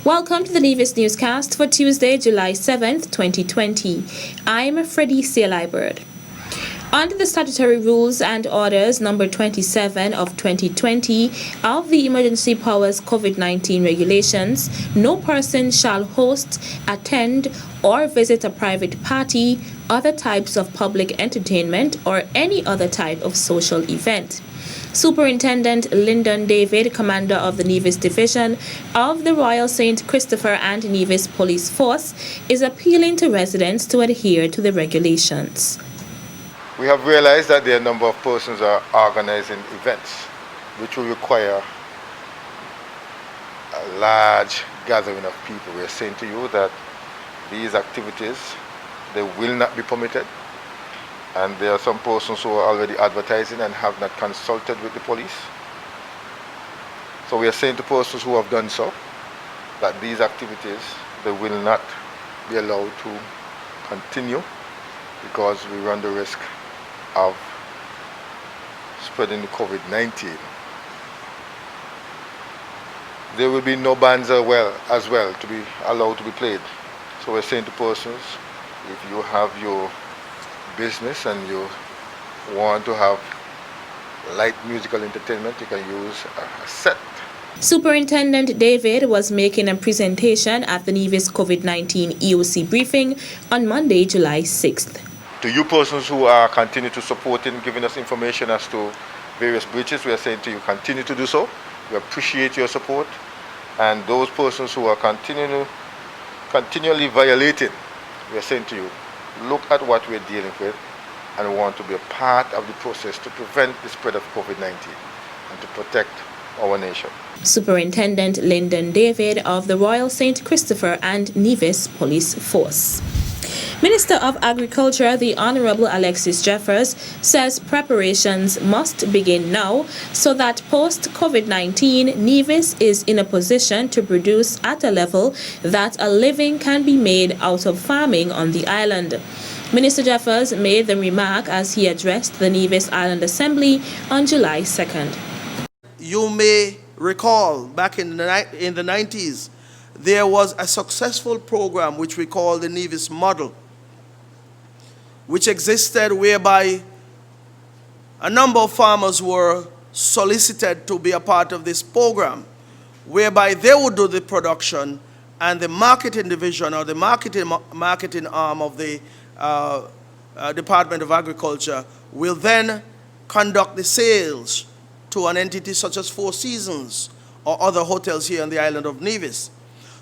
Welcome to the Nevis Newscast for Tuesday, July 7th, 2020. I'm Freddie Sealibird. Under the statutory rules and orders number 27 of 2020 of the Emergency Powers COVID-19 regulations, no person shall host, attend, or visit a private party, other types of public entertainment, or any other type of social event. Superintendent Lyndon David, commander of the Nevis Division of the Royal St. Christopher and Nevis Police Force, is appealing to residents to adhere to the regulations. We have realized that there are a number of persons are organizing events which will require a large gathering of people. We are saying to you that these activities, they will not be permitted. And there are some persons who are already advertising and have not consulted with the police. So we are saying to persons who have done so that these activities, they will not be allowed to continue because we run the risk of spreading the COVID-19. There will be no bands as well to be allowed to be played. So we're saying to persons, if you have your business and you want to have light musical entertainment, you can use a set. Superintendent David was making a presentation at the Nevis COVID-19 EOC briefing on Monday, July 6th. To you persons who are continue to support and giving us information as to various breaches, we are saying to you, continue to do so. We appreciate your support. And those persons who are continually violating, we are saying to you, look at what we're dealing with and want to be a part of the process to prevent the spread of COVID-19 and to protect our nation. Superintendent Lyndon David of the Royal St. Christopher and Nevis Police Force. Minister of Agriculture, the Honorable Alexis Jeffers, says preparations must begin now so that post-COVID-19, Nevis is in a position to produce at a level that a living can be made out of farming on the island. Minister Jeffers made the remark as he addressed the Nevis Island Assembly on July 2nd. You may recall back in the 90s, there was a successful program which we call the Nevis Model, which existed whereby a number of farmers were solicited to be a part of this program, whereby they would do the production and the marketing division or the marketing arm of the Department of Agriculture will then conduct the sales to an entity such as Four Seasons or other hotels here on the island of Nevis.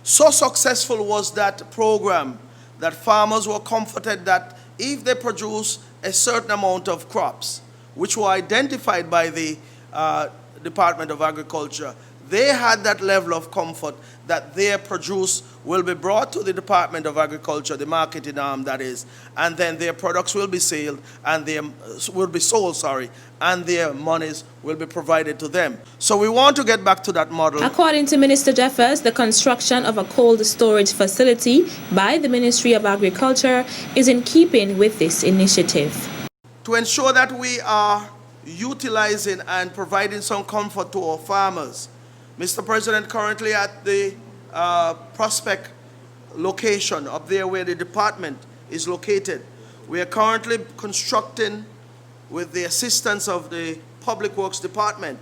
So successful was that program that farmers were comforted that if they produce a certain amount of crops, which were identified by the Department of Agriculture, they had that level of comfort that their produce will be brought to the Department of Agriculture, the marketing arm that is, and then their products will be sold and and their monies will be provided to them. So we want to get back to that model. According to Minister Jeffers, the construction of a cold storage facility by the Ministry of Agriculture is in keeping with this initiative. To ensure that we are utilizing and providing some comfort to our farmers, Mr. President, currently at the Prospect location up there where the department is located, we are currently constructing, with the assistance of the Public Works Department,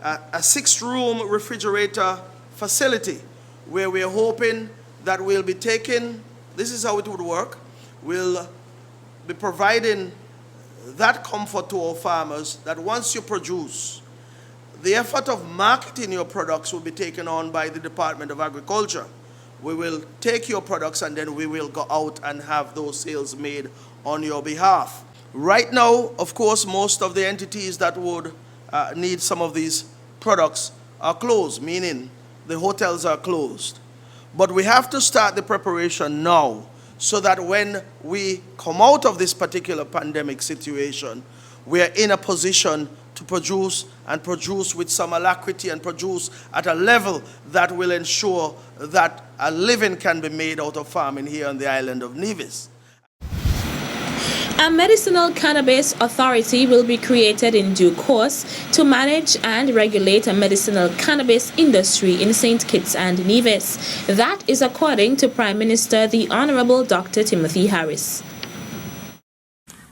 a 6-room refrigerator facility where we are hoping that we'll be taking, this is how it would work, we'll be providing that comfort to our farmers that once you produce, the effort of marketing your products will be taken on by the Department of Agriculture. We will take your products and then we will go out and have those sales made on your behalf. Right now, of course, most of the entities that would need some of these products are closed, meaning the hotels are closed. But we have to start the preparation now so that when we come out of this particular pandemic situation, we are in a position to produce and produce with some alacrity and produce at a level that will ensure that a living can be made out of farming here on the island of Nevis. A medicinal cannabis authority will be created in due course to manage and regulate a medicinal cannabis industry in St. Kitts and Nevis. That is according to Prime Minister the Honorable Dr. Timothy Harris.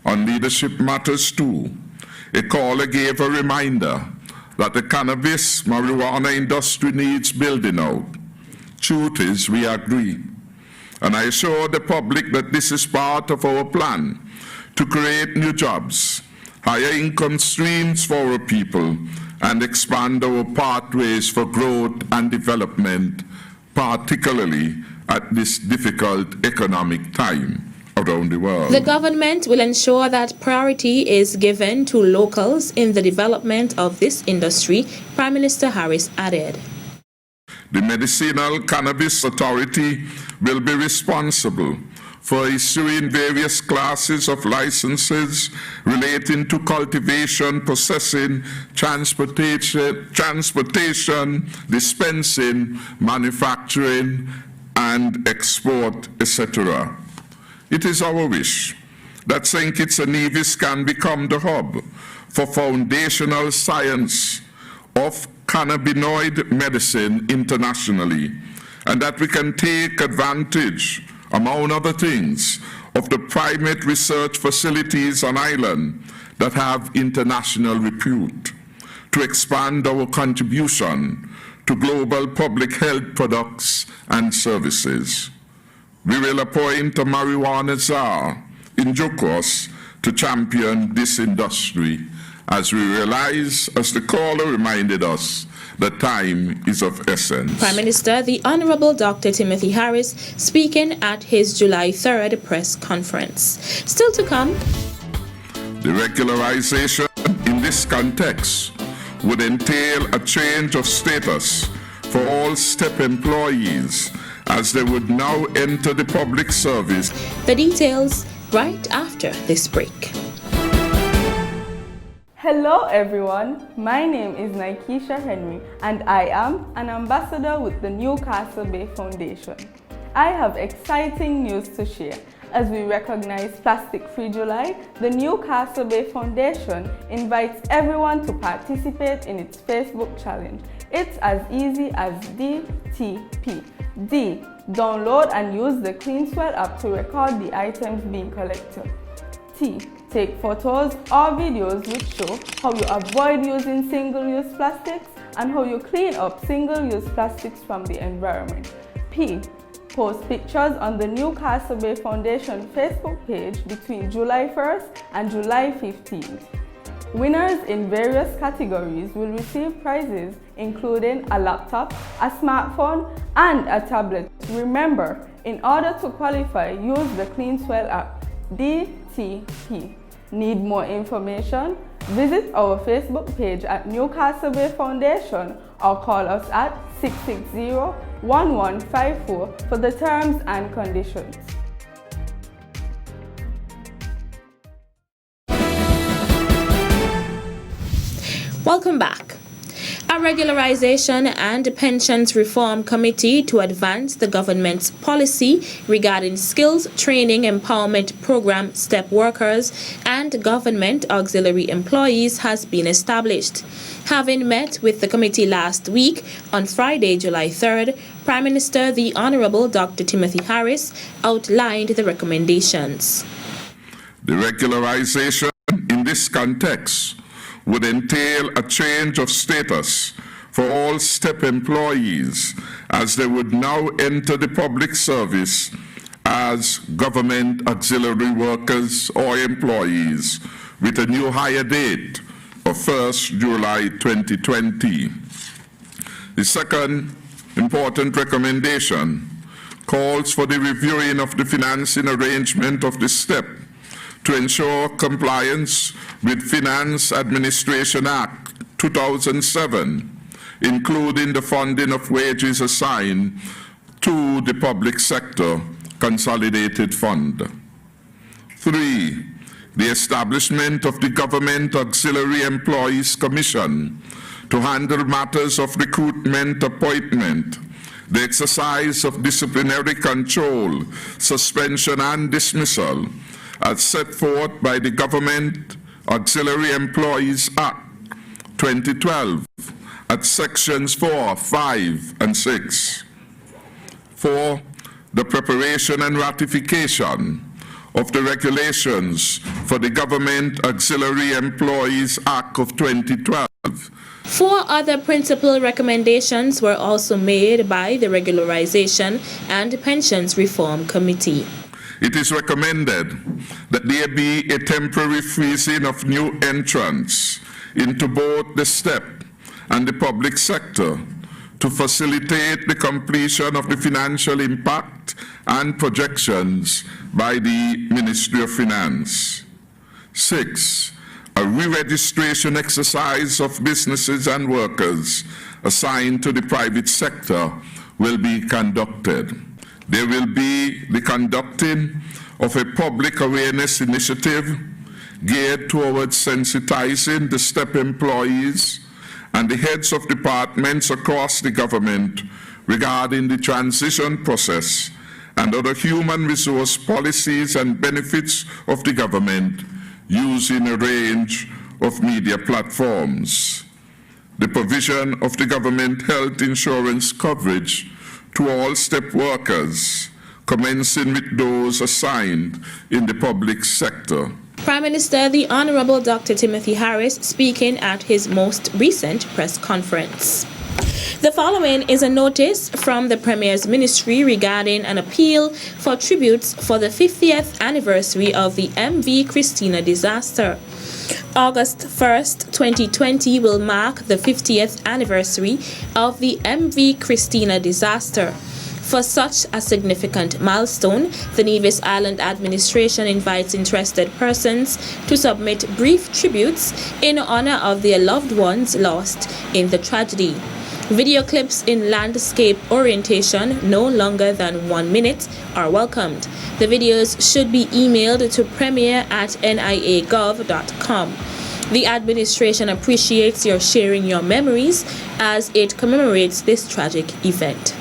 On leadership matters too, a caller gave a reminder that the cannabis marijuana industry needs building out. Truth is, we agree. And I assure the public that this is part of our plan to create new jobs, higher income streams for our people, and expand our pathways for growth and development, particularly at this difficult economic time around the world. The government will ensure that priority is given to locals in the development of this industry, Prime Minister Harris added. The Medicinal Cannabis Authority will be responsible for issuing various classes of licenses relating to cultivation, processing, transportation, dispensing, manufacturing, and export, etc. It is our wish that St. Kitts and Nevis can become the hub for foundational science of cannabinoid medicine internationally, and that we can take advantage, among other things, of the primate research facilities on island that have international repute to expand our contribution to global public health products and services. We will appoint a marijuana czar in due course to champion this industry as we realize, as the caller reminded us, that time is of essence. Prime Minister the Honorable Dr. Timothy Harris speaking at his July 3rd press conference. Still to come. The regularization in this context would entail a change of status for all STEP employees as they would now enter the public service. The details right after this break. Hello everyone, my name is Nikesha Henry and I am an ambassador with the Newcastle Bay Foundation. I have exciting news to share. As we recognize Plastic Free July, the Newcastle Bay Foundation invites everyone to participate in its Facebook challenge. It's as easy as DTP. D. Download and use the CleanSwell app to record the items being collected. T. Take photos or videos which show how you avoid using single-use plastics and how you clean up single-use plastics from the environment. P. Post pictures on the Newcastle Bay Foundation Facebook page between July 1st and July 15th. Winners in various categories will receive prizes including a laptop, a smartphone, and a tablet. Remember, in order to qualify, use the CleanSwell app. DTP. Need more information? Visit our Facebook page at Newcastle Bay Foundation or call us at 660-1154 for the terms and conditions. Welcome back. A regularization and pensions reform committee to advance the government's policy regarding skills training empowerment program STEP workers and government auxiliary employees has been established. Having met with the committee last week on Friday, July 3rd, Prime Minister the Honorable Dr. Timothy Harris outlined the recommendations. The regularization in this context would entail a change of status for all STEP employees as they would now enter the public service as government auxiliary workers or employees with a new hire date of 1st July 2020. The second important recommendation calls for the reviewing of the financing arrangement of the STEP to ensure compliance with Finance Administration Act 2007, including the funding of wages assigned to the public sector consolidated fund. 3. The establishment of the Government Auxiliary Employees Commission to handle matters of recruitment, appointment, the exercise of disciplinary control, suspension and dismissal, as set forth by the Government Auxiliary Employees Act 2012 at sections 4, 5, and 6. 4. The preparation and ratification of the regulations for the Government Auxiliary Employees Act of 2012. 4 other principal recommendations were also made by the Regularization and Pensions Reform Committee. It is recommended that there be a temporary freezing of new entrants into both the STEP and the public sector to facilitate the completion of the financial impact and projections by the Ministry of Finance. 6. A re-registration exercise of businesses and workers assigned to the private sector will be conducted. There will be the conducting of a public awareness initiative geared towards sensitizing the STEP employees and the heads of departments across the government regarding the transition process and other human resource policies and benefits of the government using a range of media platforms. The provision of the government health insurance coverage to all STEP workers, commencing with those assigned in the public sector. Prime Minister the Honorable Dr. Timothy Harris speaking at his most recent press conference. The following is a notice from the Premier's Ministry regarding an appeal for tributes for the 50th anniversary of the MV Cristina disaster. August 1st, 2020 will mark the 50th anniversary of the MV Cristina disaster. For such a significant milestone, the Nevis Island Administration invites interested persons to submit brief tributes in honor of their loved ones lost in the tragedy. Video clips in landscape orientation no longer than 1 minute are welcomed. The videos should be emailed to premier@nia.gov.com. The administration appreciates your sharing your memories as it commemorates this tragic event.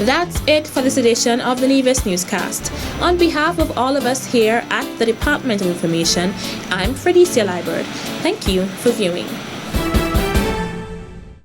That's it for this edition of the Nevis Newscast. On behalf of all of us here at the Department of Information, I'm Cristina. Thank you for viewing.